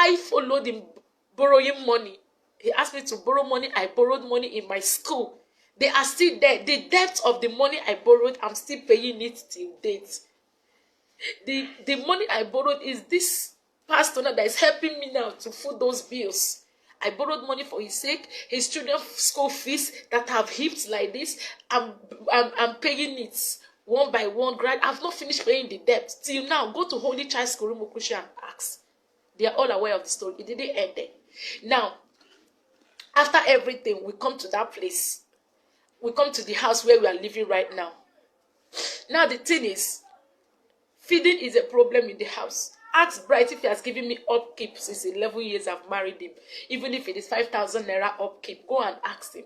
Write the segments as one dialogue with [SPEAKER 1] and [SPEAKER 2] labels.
[SPEAKER 1] I followed him borrowing money. He asked me to borrow money. I borrowed money in my school. They are still there. The debt of the money I borrowed, I'm still paying it till date. The money I borrowed is this pastor now that is helping me now to foot those bills. I borrowed money for his sake, his children's school fees that have heaped like this. I'm paying it one by one. I've not finished paying the debt till now. Go to Holy Child School Rumukushi and ask. They are all aware of the story. It didn't end there. Now, after everything, we come to that place. We come to the house where we are living right now. Now the thing is, feeding is a problem in the house. Ask Bright if he has given me upkeep since 11 years I've married him. Even if it is 5,000 naira upkeep, go and ask him.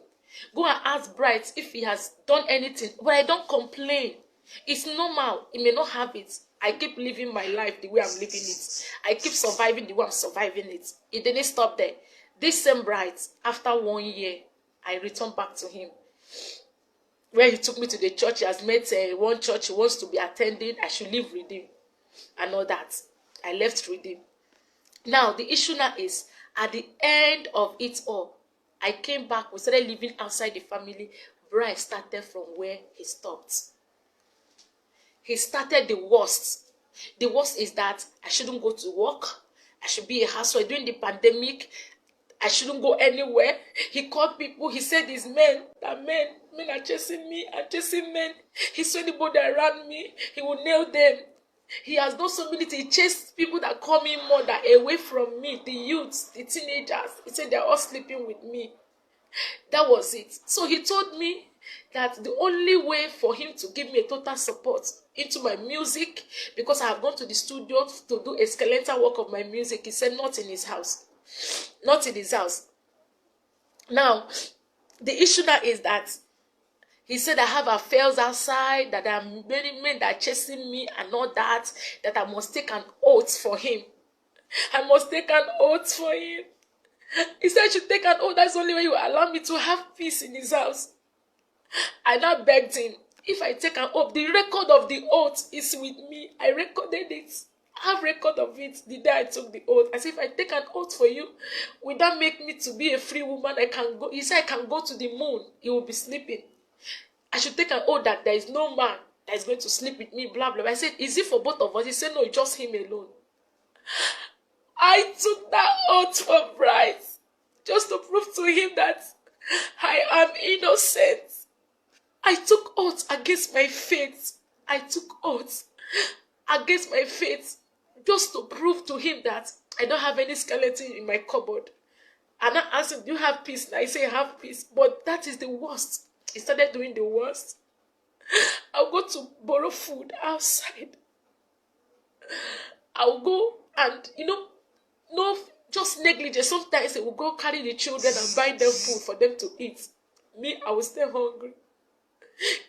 [SPEAKER 1] Go and ask Bright if he has done anything. But I don't complain. It's normal. He may not have it. I keep living my life the way I'm living it. I keep surviving the way I'm surviving it. It didn't stop there. This same Bright, after 1 year, I returned back to him. Where he took me to the church, he has met one church he wants to be attending. I should leave Redeem and all that. I left Redeem. Now, the issue now is, at the end of it all, I came back. We started living outside the family. Bright started from where he stopped. He started the worst. The worst is that I shouldn't go to work. I should be a housewife. During the pandemic, I shouldn't go anywhere. He called people. He said these men are chasing me and chasing men. He saw anybody around me, he will nail them. He has done so many things. He chased people that call me mother away from me, the youths, the teenagers. He said they're all sleeping with me. That was it. So he told me that the only way for him to give me a total support into my music, because I have gone to the studio to do a skeletal work of my music, he said not in his house. Not in his house. Now, the issue now is that he said I have affairs outside, that there are many men that are chasing me and all that, that I must take an oath for him. I must take an oath for him. He said I should take an oath. That's the only way he will allow me to have peace in his house. I now begged him, if I take an oath, the record of the oath is with me. I recorded it. I have record of it the day I took the oath. I said, if I take an oath for you, will that make me to be a free woman? I can go. He said, I can go to the moon. He will be sleeping. I should take an oath that there is no man that is going to sleep with me, blah, blah. I said, is it for both of us? He said, no, it's just him alone. I took that oath for Bright, just to prove to him that I am innocent. I took oath against my faith. I took oath against my faith, just to prove to him that I don't have any skeleton in my cupboard. And I asked him, do you have peace? And I say, I have peace. But that is the worst. He started doing the worst. I'll go to borrow food outside. I'll go and, no, just negligence. Sometimes I will go carry the children and buy them food for them to eat. Me, I will stay hungry.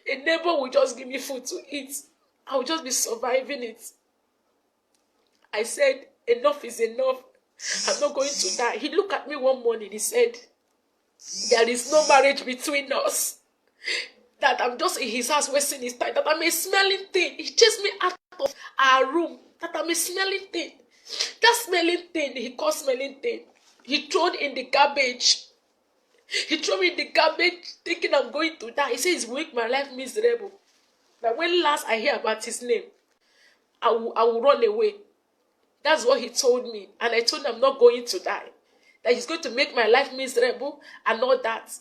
[SPEAKER 1] A neighbor will just give me food to eat. I will just be surviving it. I said, enough is enough. I'm not going to die. He looked at me one morning. He said, there is no marriage between us. That I'm just in his house wasting his time. That I'm a smelling thing. He chased me out of our room. That I'm a smelling thing. That smelling thing, he called smelling thing. He threw it in the garbage. He threw me in the garbage thinking I'm going to die. He says he's make my life miserable. That when last I hear about his name, I will run away. That's what he told me. And I told him I'm not going to die. That he's going to make my life miserable and all that.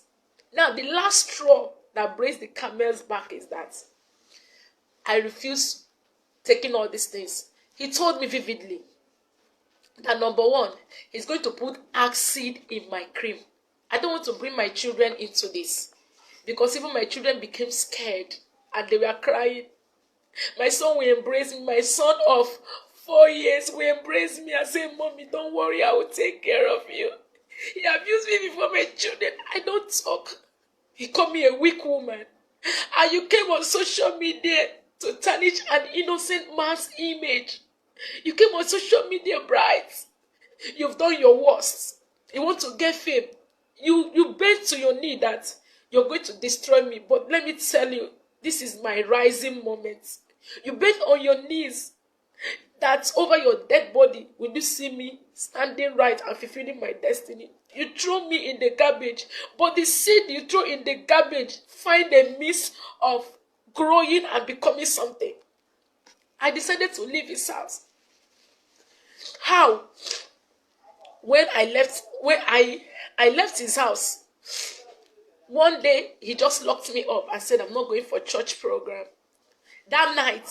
[SPEAKER 1] Now, the last straw that breaks the camel's back is that I refuse taking all these things. He told me vividly that number one, he's going to put acid in my cream. I don't want to bring my children into this. Because even my children became scared and they were crying. My son will embrace me. My son of 4 years will embrace me and say, Mommy, don't worry, I will take care of you. He abused me before my children. I don't talk. He called me a weak woman. And you came on social media to tarnish an innocent man's image. You came on social media, Bright. You've done your worst. You want to get fame. You bend to your knee that you're going to destroy me. But let me tell you, this is my rising moment. You bend on your knees that over your dead body, will you see me standing right and fulfilling my destiny? You throw me in the garbage, but the seed you throw in the garbage find a means of growing and becoming something. I decided to leave his house. How? When I left his house, one day he just locked me up and said, I'm not going for church program. That night,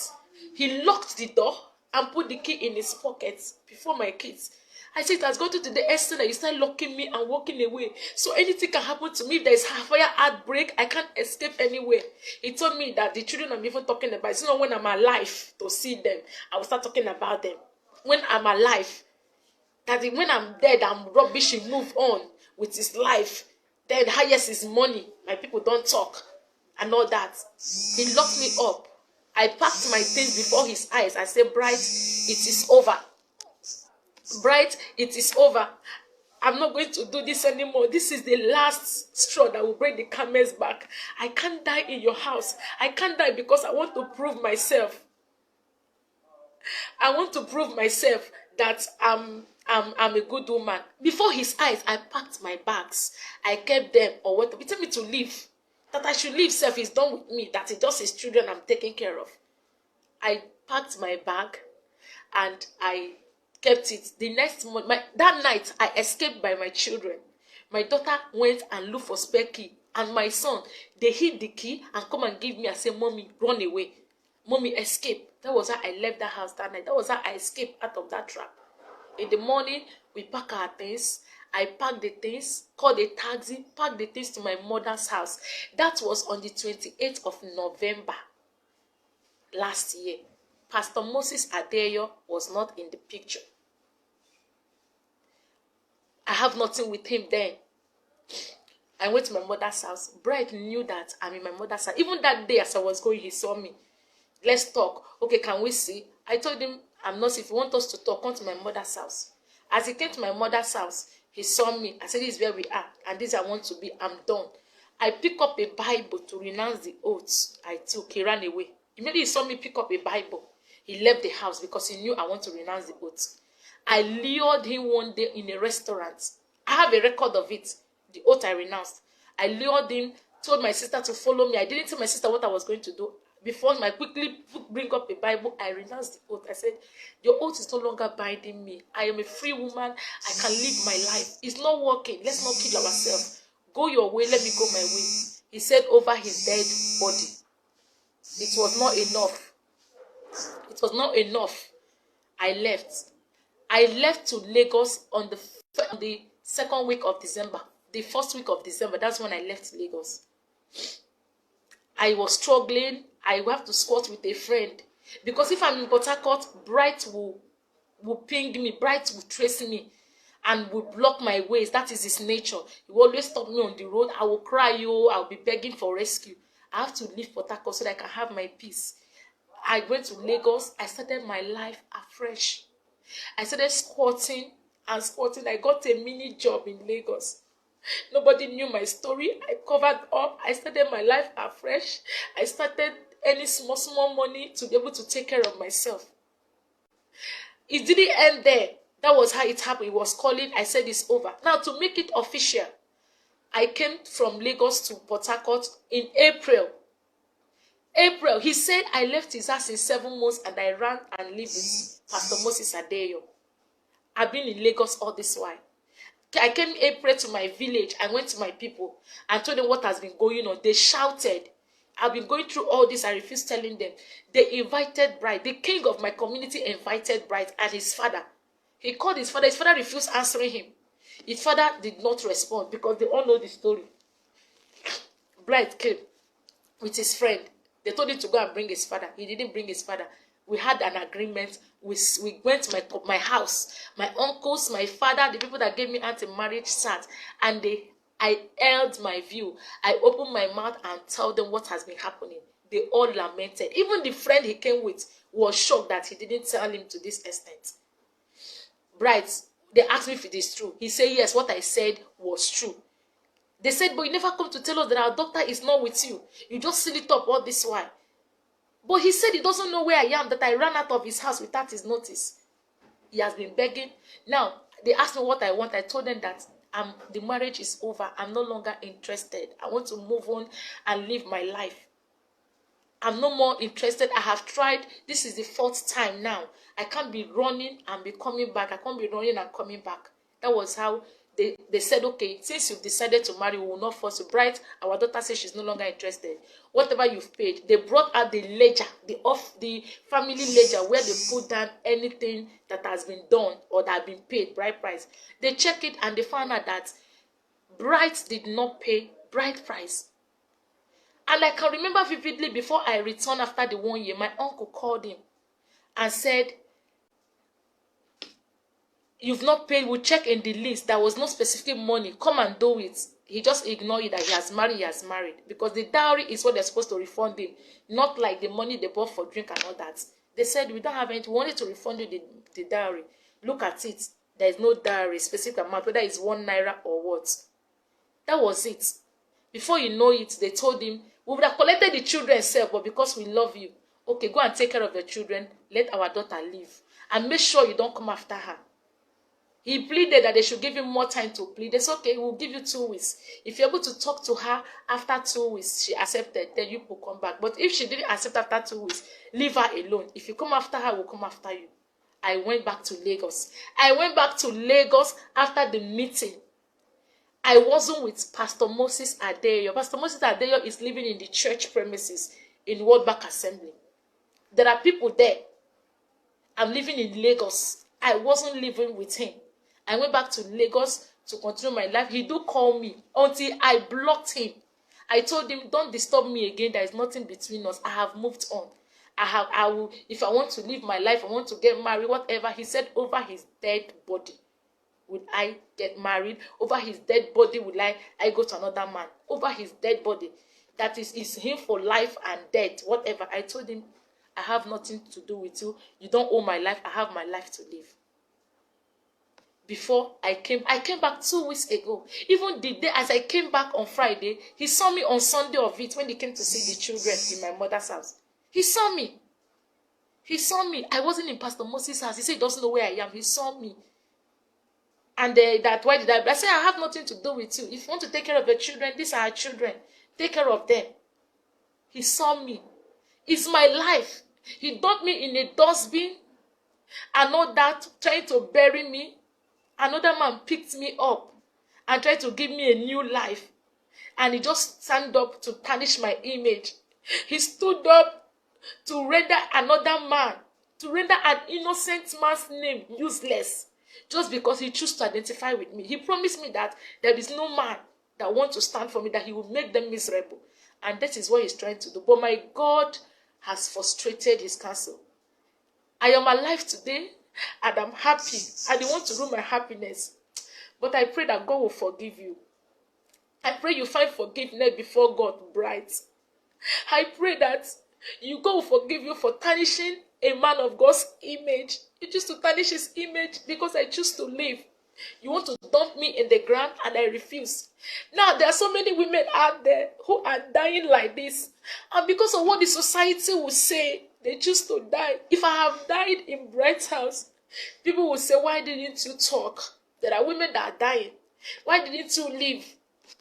[SPEAKER 1] he locked the door and put the key in his pocket before my kids. I said, it has gotten to the extent that you start locking me and walking away. So anything can happen to me. If there is a fire outbreak, I can't escape anywhere. He told me that the children I'm even talking about, it's not when I'm alive to see them, I will start talking about them. When I'm alive, that when I'm dead, I'm rubbish, he move on with his life. Then highest is money. My people don't talk and all that. He locked me up. I packed my things before his eyes. I said, Bright, it is over. Bright, it is over. I'm not going to do this anymore. This is the last straw that will break the camel's back. I can't die in your house. I can't die because I want to prove myself. I want to prove myself that I'm a good woman. Before his eyes, I packed my bags. I kept them or what. He told me to leave. That I should leave. Self is done with me. That it's just his children I'm taking care of. I packed my bag and I kept it. The next month, that night, I escaped by my children. My daughter went and looked for spare key. And my son, they hid the key and come and give me and say, Mommy, run away. Mommy, escape. That was how I left the house that night. That was how I escaped out of that trap. In the morning, we pack our things. I packed the things, called a taxi, packed the things to my mother's house. That was on the 28th of November last year. Pastor Moses Adeyo was not in the picture. I have nothing with him then. I went to my mother's house. Bright knew that I'm in my mother's house. Even that day as I was going, he saw me. Let's talk. Okay, can we see? I told him, I'm not. If you want us to talk, come to my mother's house. As he came to my mother's house, he saw me. I said, this is where we are. And this I want to be. I'm done. I picked up a Bible to renounce the oaths I took. He ran away. Immediately he saw me pick up a Bible. He left the house because he knew I want to renounce the oaths. I lured him one day in a restaurant. I have a record of it. The oath I renounced. I lured him, told my sister to follow me. I didn't tell my sister what I was going to do. Before I quickly bring up a Bible, I renounced the oath. I said, your oath is no longer binding me. I am a free woman. I can live my life. It's not working. Let's not kill ourselves. Go your way. Let me go my way. He said over his dead body. It was not enough. It was not enough. I left. I left to Lagos on the second week of December. The first week of December, that's when I left Lagos. I was struggling. I will have to squat with a friend. Because if I'm in Port Harcourt, Bright will ping me. Bright will trace me and will block my ways. That is his nature. He will always stop me on the road. I will cry, I'll be begging for rescue. I have to leave Port Harcourt so that I can have my peace. I went to Lagos. I started my life afresh. I started squatting and squatting. I got a mini job in Lagos. Nobody knew my story. I covered up. I started my life afresh. I started earning small money to be able to take care of myself. It didn't end there. That was how it happened. It was calling. I said it's over. Now, to make it official, I came from Lagos to Port Harcourt in April. He said I left his house in 7 months and I ran and lived with Pastor Moses Adeyo. I've been in Lagos all this while. I came in April to my village. I went to my people and told them what has been going on. They shouted. I've been going through all this. I refused telling them. They invited Bright. The king of my community invited Bright and his father. He called his father. His father refused answering him. His father did not respond because they all know the story. Bright came with his friend. They told him to go and bring his father. He didn't bring his father. We had an agreement. We went to my house. My uncles, my father, the people that gave me anti-marriage sat. And I held my view. I opened my mouth and told them what has been happening. They all lamented. Even the friend he came with was shocked that he didn't tell him to this extent. Bright, they asked me if it is true. He said, yes, what I said was true. They said, but you never come to tell us that our doctor is not with you. You just seal it up all this while. But he said he doesn't know where I am, that I ran out of his house without his notice. He has been begging. Now, they asked me what I want. I told them that the marriage is over. I'm no longer interested. I want to move on and live my life. I'm no more interested. I have tried. This is the 4th time now. I can't be running and be coming back. I can't be running and coming back. That was how they said, okay, since you've decided to marry, we will not force you. Bright, our daughter says she's no longer interested. Whatever you've paid, they brought out the ledger, the family ledger, where they put down anything that has been done or that has been paid, bride price. They check it and they found out that Bright did not pay bride price. And I can remember vividly, before I returned after the 1 year, my uncle called him and said, you've not paid, we'll check in the list. There was no specific money. Come and do it. He just ignored it, that he has married. Because the dowry is what they're supposed to refund him. Not like the money they bought for drink and all that. They said, we don't have anything. We wanted to refund you the dowry. Look at it. There is no dowry, specific amount, whether it's 1 naira or what. That was it. Before you know it, they told him, we would have collected the children self, but because we love you, okay, go and take care of the children. Let our daughter live. And make sure you don't come after her. He pleaded that they should give him more time to plead. They said, okay, we'll give you 2 weeks. If you're able to talk to her after 2 weeks, she accepted, then you will come back. But if she didn't accept after 2 weeks, leave her alone. If you come after her, we'll come after you. I went back to Lagos. I went back to Lagos after the meeting. I wasn't with Pastor Moses Adeyo. Pastor Moses Adeyo is living in the church premises in World Bank Assembly. There are people there. I'm living in Lagos. I wasn't living with him. I went back to Lagos to continue my life. He do call me until I blocked him. I told him, don't disturb me again. There is nothing between us. I have moved on. I will, if I want to live my life, I want to get married, whatever. He said, over his dead body would I get married. Over his dead body would I go to another man. Over his dead body. That is him for life and death, whatever. I told him, I have nothing to do with you. You don't own my life. I have my life to live. Before I came back 2 weeks ago. Even the day as I came back on Friday, he saw me on Sunday of it when he came to see the children in my mother's house. He saw me. He saw me. I wasn't in Pastor Moses' house. He said he doesn't know where I am. He saw me. And why did I say, I have nothing to do with you. If you want to take care of your children, these are our children. Take care of them. He saw me. It's my life. He dumped me in a dustbin and all that, trying to bury me. Another man picked me up and tried to give me a new life. And he just stand up to tarnish my image. He stood up to render another man, to render an innocent man's name useless, just because he chose to identify with me. He promised me that there is no man that wants to stand for me, that he will make them miserable. And that is what he's trying to do. But my God has frustrated his counsel. I am alive today, and I'm happy. I don't want to ruin my happiness. But I pray that God will forgive you. I pray you find forgiveness before God, bright. I pray that God will forgive you for tarnishing a man of God's image. You choose to tarnish his image because I choose to live. You want to dump me in the ground and I refuse. Now there are so many women out there who are dying like this. And because of what the society will say, they choose to die. If I have died in Bright's house, people will say, why didn't you talk? There are women that are dying. Why didn't you live?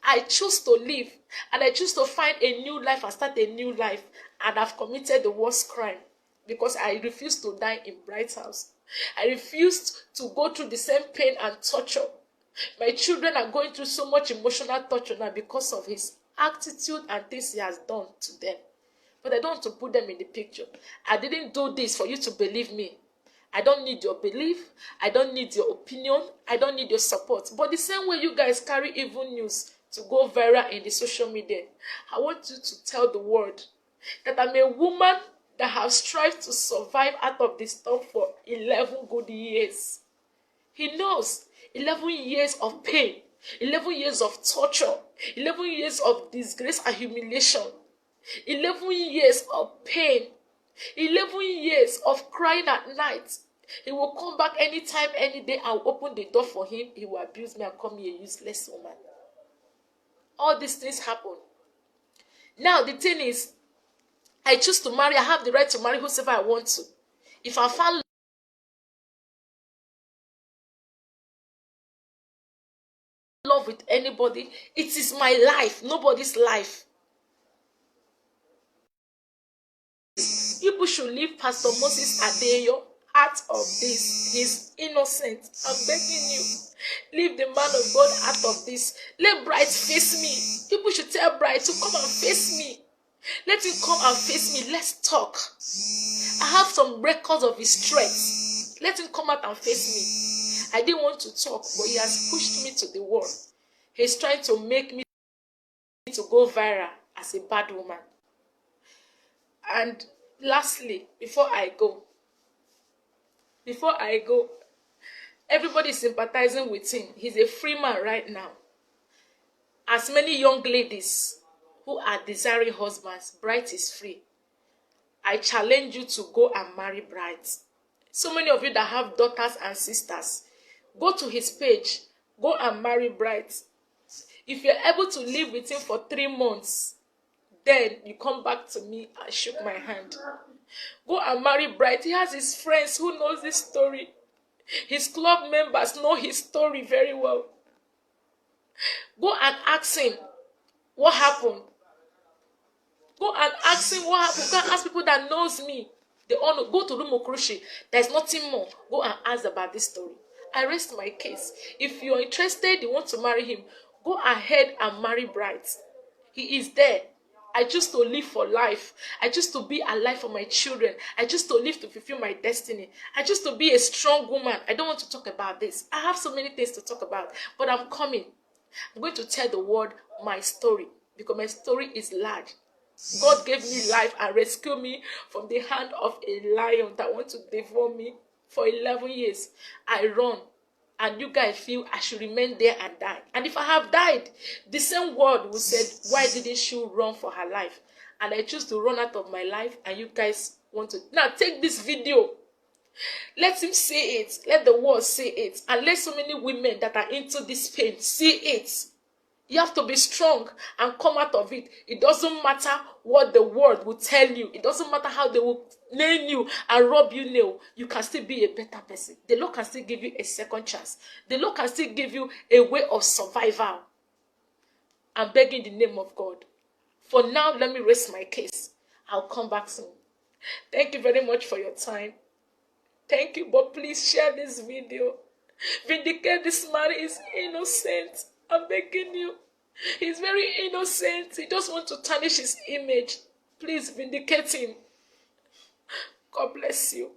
[SPEAKER 1] I choose to live. And I choose to find a new life and start a new life. And I've committed the worst crime. Because I refused to die in Bright's house. I refused to go through the same pain and torture. My children are going through so much emotional torture now because of his attitude and things he has done to them. But I don't want to put them in the picture. I didn't do this for you to believe me. I don't need your belief. I don't need your opinion. I don't need your support. But the same way you guys carry evil news to go viral in the social media, I want you to tell the world that I'm a woman that have strived to survive out of this storm for 11 good years. He knows 11 years of pain, 11 years of torture, 11 years of disgrace and humiliation, 11 years of pain, 11 years of crying at night. He will come back anytime, any day. I'll open the door for him. He will abuse me and call me a useless woman. All these things happen. Now the thing is, I choose to marry. I have the right to marry whosoever I want to. If I found love with anybody, it is my life, nobody's life. People should leave Pastor Moses Adeyo out of this. He's innocent. I'm begging you. Leave the man of God out of this. Let Bright face me. People should tell Bright to come and face me. Let him come and face me. Let's talk. I have some records of his threats. Let him come out and face me. I didn't want to talk, but he has pushed me to the wall. He's trying to make me to go viral as a bad woman. And lastly, before I go, everybody is sympathizing with him. He's a free man right now. As many young ladies who are desiring husbands, Bright is free. I challenge you to go and marry Bright. So many of you that have daughters and sisters, go to his page, go and marry Bright. If you're able to live with him for 3 months, then you come back to me and shook my hand. Go and marry Bright. He has his friends who knows this story. His club members know his story very well. Go and ask him what happened. Go and ask him what happened. Go and ask people that knows me. They all know. Go to Rumokrushi. There's nothing more. Go and ask about this story. I rest my case. If you're interested, you want to marry him, go ahead and marry Bright. He is there. I choose to live for life. I choose to be alive for my children. I choose to live to fulfill my destiny. I choose to be a strong woman. I don't want to talk about this. I have so many things to talk about, but I'm coming. I'm going to tell the world my story because my story is large. God gave me life and rescued me from the hand of a lion that wants to devour me for 11 years. I run. And you guys feel I should remain there and die. And if I have died, the same word will say, why didn't she run for her life? And I choose to run out of my life, and you guys want to. Now take this video. Let him see it. Let the world see it. And let so many women that are into this pain see it. You have to be strong and come out of it. It doesn't matter what the world will tell you. It doesn't matter how they will nail you and rub you nail. You can still be a better person. The Lord can still give you a second chance. The Lord can still give you a way of survival. I'm begging the name of God. For now, let me rest my case. I'll come back soon. Thank you very much for your time. Thank you, but please share this video. Vindicate this man is innocent. I'm begging you. He's very innocent. He just wants to tarnish his image. Please vindicate him. God bless you.